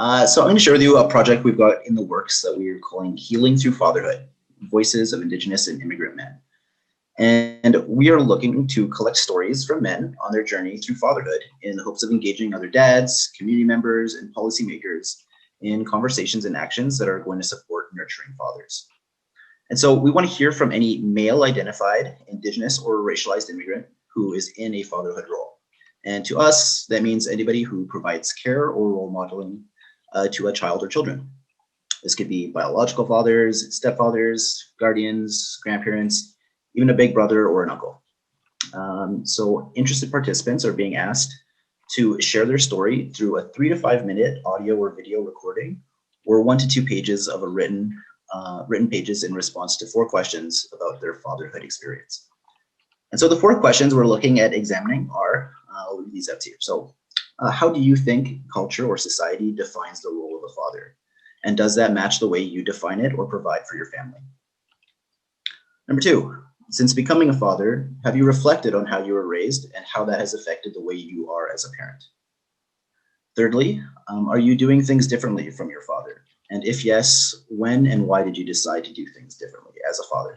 So I'm going to share with you a project we've got in the works that we are calling Healing Through Fatherhood, Voices of Indigenous and Immigrant Men. And we are looking to collect stories from men on their journey through fatherhood in the hopes of engaging other dads, community members, and policymakers in conversations and actions that are going to support nurturing fathers. And so we want to hear from any male-identified, Indigenous, or racialized immigrant who is in a fatherhood role. And to us, that means anybody who provides care or role modeling to a child or children. This could be biological fathers, stepfathers, guardians, grandparents, even a big brother or an uncle. So interested participants are being asked to share their story through a 3 to 5 minute audio or video recording, or 1 to 2 pages of a written pages in response to 4 questions about their fatherhood experience. And so the 4 questions we're looking at examining are, I'll read these out to you. So how do you think culture or society defines the role of a father? And does that match the way you define it or provide for your family? Number 2, since becoming a father, have you reflected on how you were raised and how that has affected the way you are as a parent? Thirdly, are you doing things differently from your father? And if yes, when and why did you decide to do things differently as a father?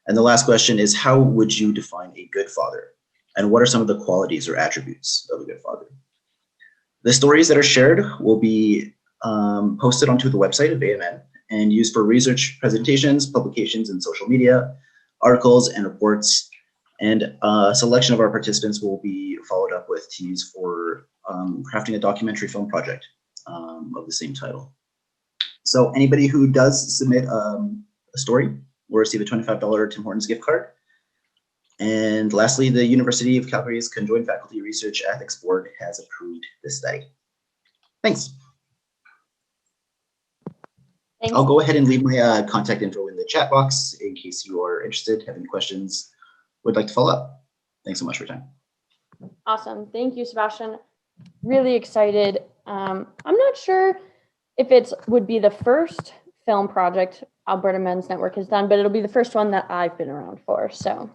And the last question is, how would you define a good father? And what are some of the qualities or attributes of a good father? The stories that are shared will be posted onto the website of AMN and used for research presentations, publications, and social media, articles and reports, and a selection of our participants will be followed up with to use for crafting a documentary film project of the same title. So anybody who does submit a story will receive a $25 Tim Hortons gift card. And lastly, the University of Calgary's Conjoined Faculty Research Ethics Board has approved this study. Thanks. I'll go ahead and leave my contact info in the chat box in case you are interested, have any questions, would like to follow up. Thanks so much for your time. Awesome. Thank you, Sebastian. Really excited. I'm not sure if it would be the first film project Alberta Men's Network has done, but it'll be the first one that I've been around for. So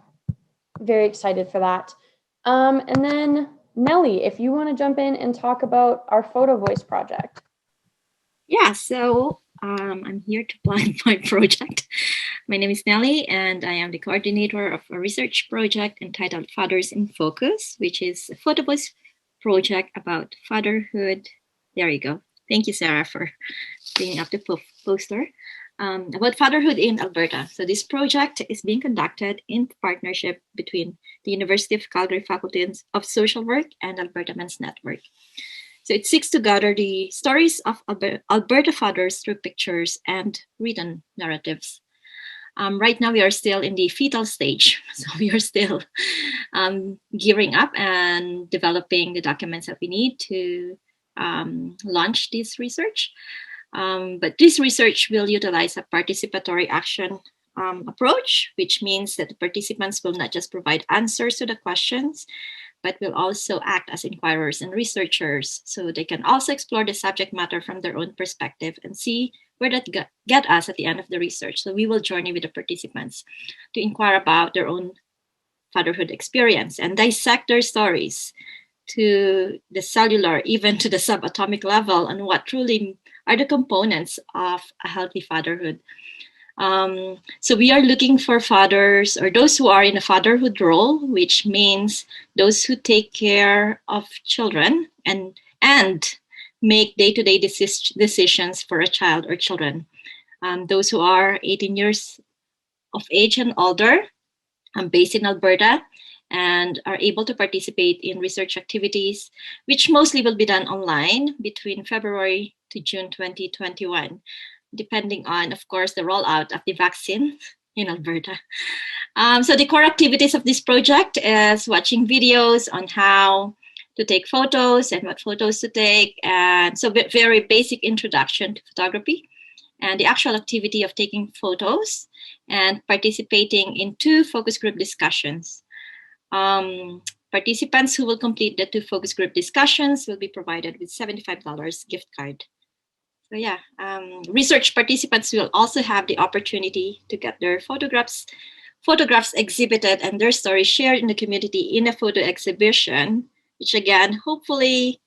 very excited for that. And then Nellie, if you want to jump in and talk about our Photo Voice project. Yeah, so I'm here to plan my project. My name is Nellie, and I am the coordinator of a research project entitled Fathers in Focus, which is a photo voice project about fatherhood. There you go. Thank you, Sarah, for bringing up the poster about fatherhood in Alberta. So this project is being conducted in partnership between the University of Calgary Faculty of Social Work and Alberta Men's Network. So it seeks to gather the stories of Alberta fathers through pictures and written narratives. Right now, we are still in the fetal stage. So we are still gearing up and developing the documents that we need to launch this research. But this research will utilize a participatory action approach, which means that the participants will not just provide answers to the questions, but will also act as inquirers and researchers. So they can also explore the subject matter from their own perspective and see where that get us at the end of the research. So we will journey with the participants to inquire about their own fatherhood experience and dissect their stories to the cellular, even to the subatomic level, on what truly are the components of a healthy fatherhood. So we are looking for fathers or those who are in a fatherhood role, which means those who take care of children and make day-to-day decisions for a child or children. Those who are 18 years of age and older, based in Alberta, and are able to participate in research activities, which mostly will be done online between February to June 2021. Depending on, of course, the rollout of the vaccine in Alberta. So the core activities of this project is watching videos on how to take photos and what photos to take. And so very basic introduction to photography and the actual activity of taking photos and participating in 2 focus group discussions. Participants who will complete the 2 focus group discussions will be provided with $75 gift card. So yeah, research participants will also have the opportunity to get their photographs exhibited and their stories shared in the community in a photo exhibition, which again, hopefully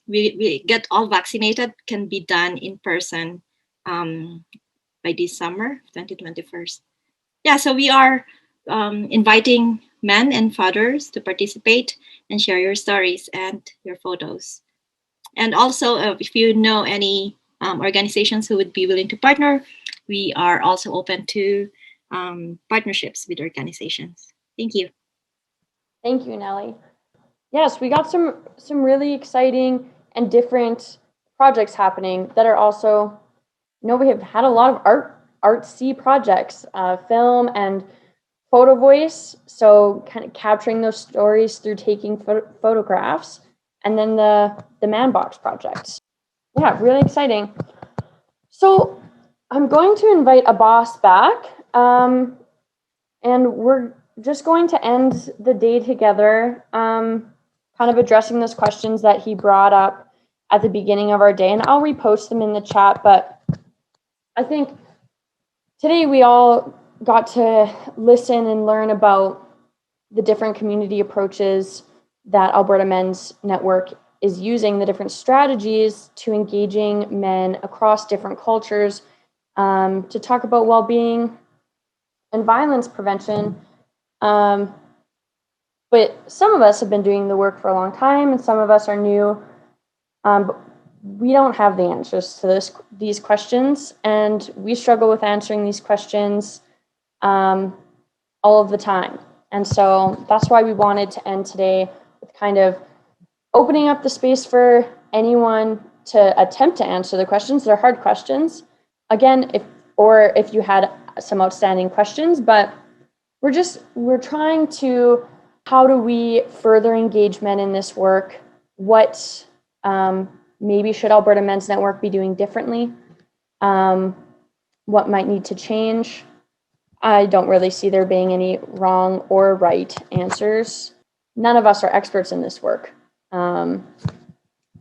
we get all vaccinated can be done in person by this summer, 2021. Yeah, so we are inviting men and fathers to participate and share your stories and your photos. And also, if you know any organizations who would be willing to partner, we are also open to partnerships with organizations. Thank you. Thank you, Nellie. Yes, we got some really exciting and different projects happening that are also, we have had a lot of artsy projects, film and photo voice. So kind of capturing those stories through taking photographs, and then the Man Box project. Yeah, really exciting. So I'm going to invite Abbas back, and we're just going to end the day together, kind of addressing those questions that he brought up at the beginning of our day, and I'll repost them in the chat. But I think today we all got to listen and learn about the different community approaches that Alberta Men's Network is using, the different strategies to engaging men across different cultures, to talk about well-being and violence prevention. But some of us have been doing the work for a long time, and some of us are new. But we don't have the answers to these questions, and we struggle with answering these questions all of the time. And so that's why we wanted to end today with kind of opening up the space for anyone to attempt to answer the questions. They're hard questions. Again, if you had some outstanding questions, but we're trying to, how do we further engage men in this work? What maybe should Alberta Men's Network be doing differently? What might need to change? I don't really see there being any wrong or right answers. None of us are experts in this work. And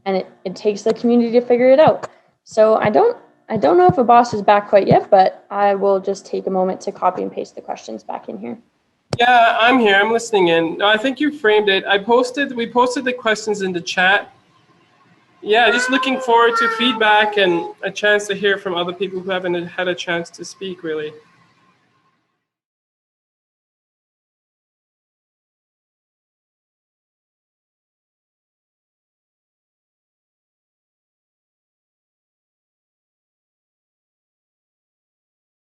it takes the community to figure it out. So I don't know if Abbas is back quite yet, but I will just take a moment to copy and paste the questions back in here. Yeah, I'm here. I'm listening in. No, I think you framed it. We posted the questions in the chat. Yeah, just looking forward to feedback and a chance to hear from other people who haven't had a chance to speak, really.